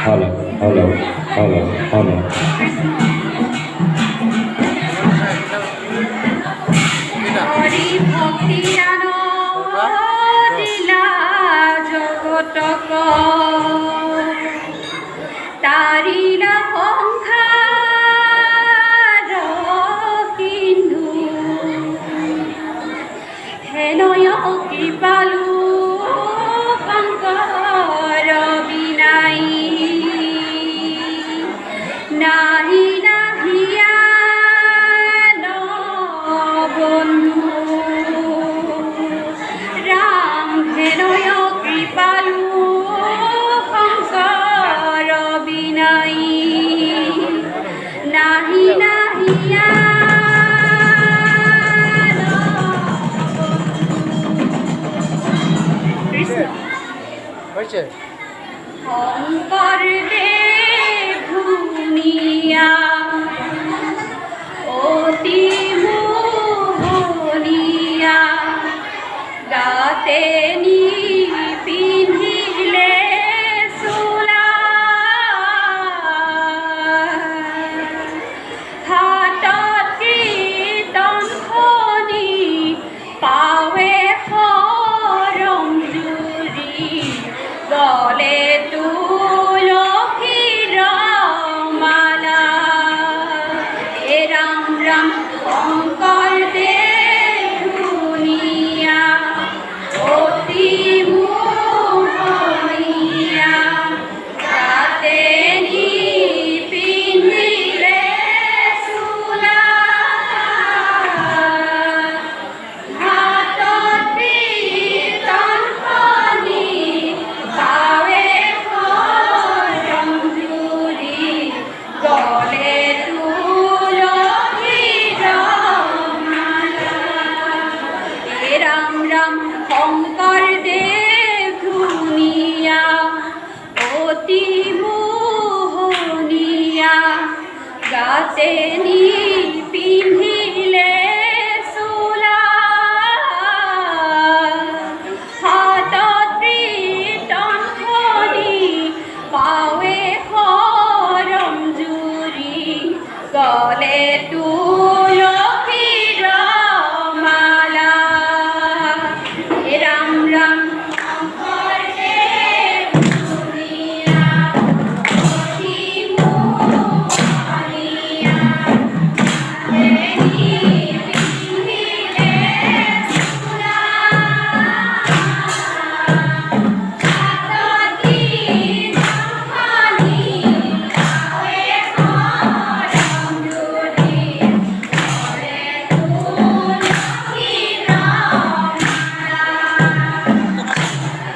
Hello, hello, hello, hello. Hari ভক্তি জান দিলা জগতক তারিলা সংসার সিন্ধু হেনয় কৃপালু শংকৰ বিনাই নাহি নাহিয়া বন্ধু রাম হেনয় কৃপালু শংকৰ বিনাই নাহি নাহিয়া কৃষ্ণ হয়েছে শংকৰ দেৱ ধুনীয়া অতি মোহনীয়া গাতে নি পিন্ধিলে চোলা হাতত কীৰ্তনখনি পাৱে শৰণ জুৰি গলে তুলসীৰ মালা হে ৰাম ৰাম শংকৰ দেৱ ধুনীয়া অতি মোহনীয়া গাতে নি পিন্ধিলে চোলা হাতত কীৰ্তনখনি পাৱে শৰণ জুৰি গলে তুলসীৰ মালা হে ৰাম ৰাম শংকৰ দেৱ ধুনীয়া অতি মোহনীয়া গাতে নি পিন্ধিলে চোলা হাতত কীৰ্তনখনি পাৱে শৰণ জুৰি গলে তুলসীৰ মালা হে ৰাম ৰাম শংকৰ দেৱ ধুনীয়া অতি মোহনীয়া গাতে নি পিন্ধিলে চোলা হাতত কীৰ্তনখনি পাৱে শৰণ জুৰি গলে তুলসীৰ মালা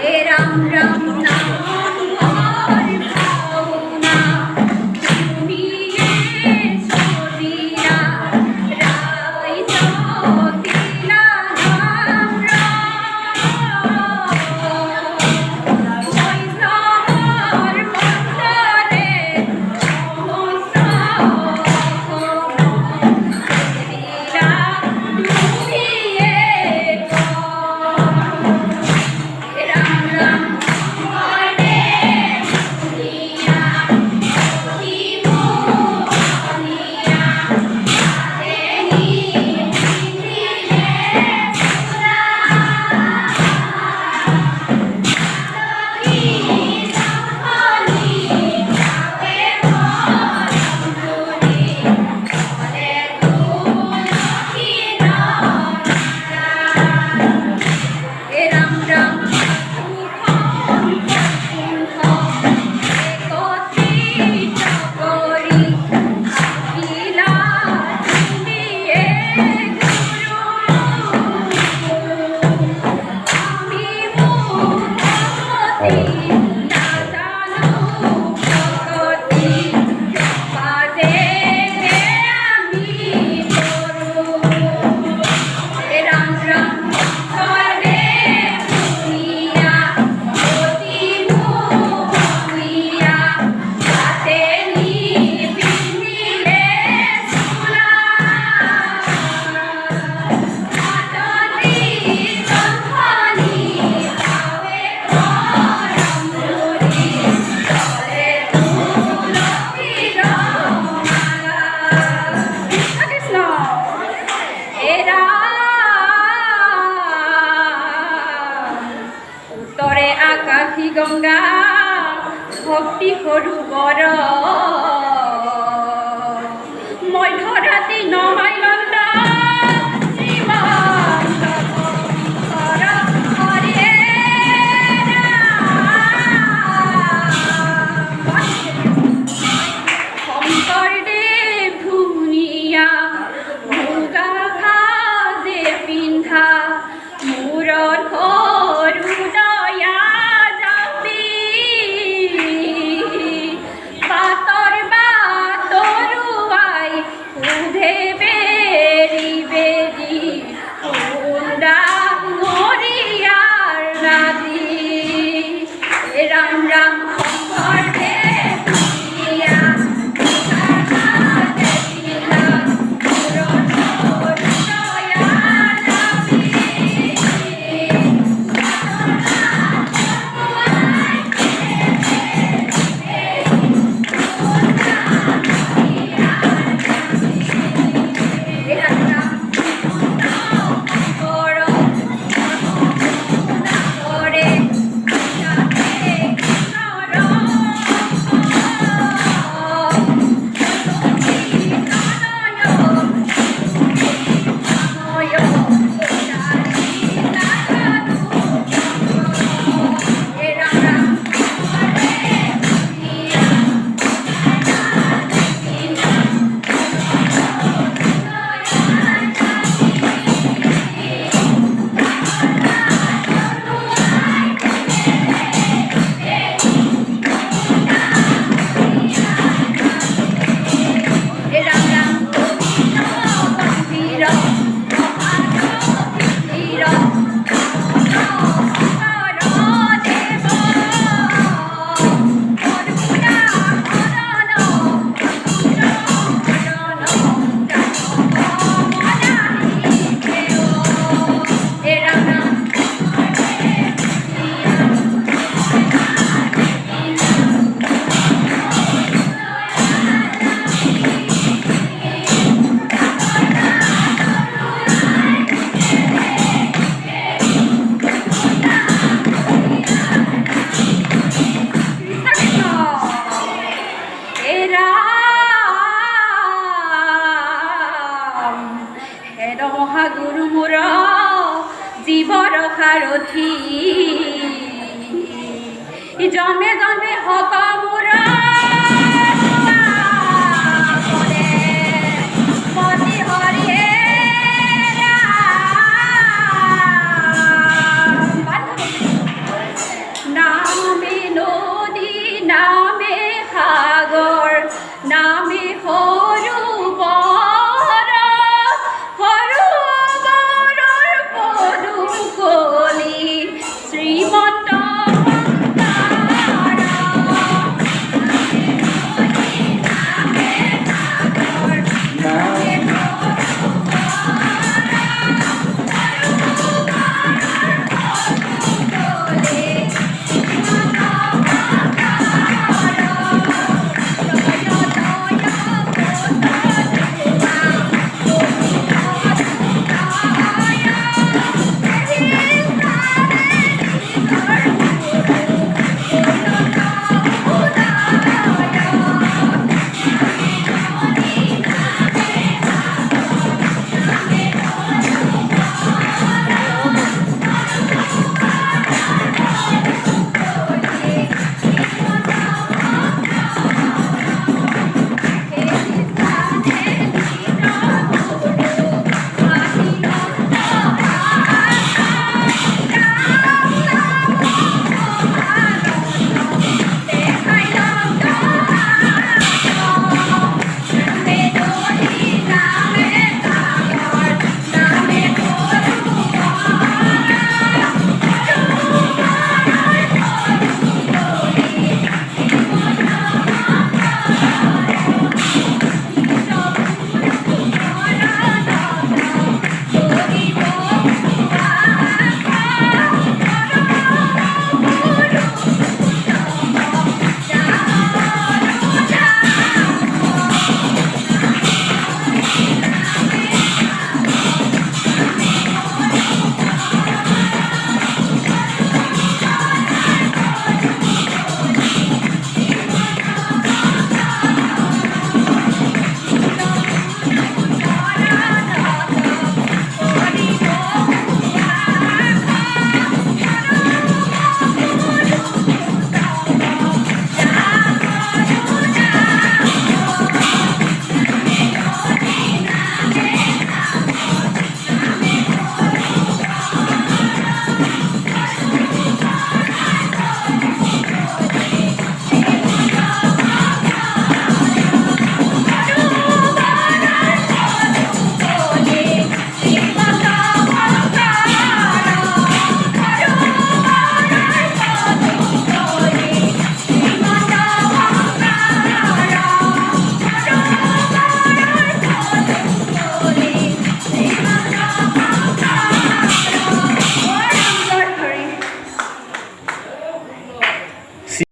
হে ৰাম ৰাম নাম ভাওনা তুমিয়ে চলিয়া ৰাইজ দিলা নাম বৈষ্ণৱৰ মন্তৰে সমস্ত দিলা তুমিয়ে হে ৰাম ৰাম শংকৰ দেৱ ধুনীয়া অতি মোহনীয়া গাতে নি পিন্ধিলে চোলা কীৰ্তনখনি পাৱে শৰণ জুৰি গলে তুলসীৰ মালা হে ৰাম ৰাম একত্ৰিত কৰি আহিলা তুমিয়ে গুৰু আমি মুখমতি নাজানো ভকতি পাদেহে আমি কৰোঁ হে ৰাম ৰাম শংকৰ দেৱ ধুনীয়া অতি মোহনীয়া গাতে নি পিন্ধিলে চোলা হাতত কীৰ্তনখনি পাৱে শৰণ কাশী গঙ্গা ভক্তি কৰো বৰ মধ্যৰাতি নমাইলন্ত শ্ৰীমন্ত শংকৰ হৰে শংকৰদেৱ ধুনীয়া মুগা সাজে পিন্ধা মূৰত সৰু দয়া জাপি পাতৰ বাতৰুৱাই সোধে বেৰি বেৰি সোন্দা মৰিয়াৰ ৰাজি ৰাম ৰাম শংকৰদেৱ ধুনীয়া মুগা সাজে পিন্ধা মূৰত সৰু দয়া জাপি মহাগুৰু মোৰ জীৱৰ সাৰথী জন্মে জন্মে হক মোৰ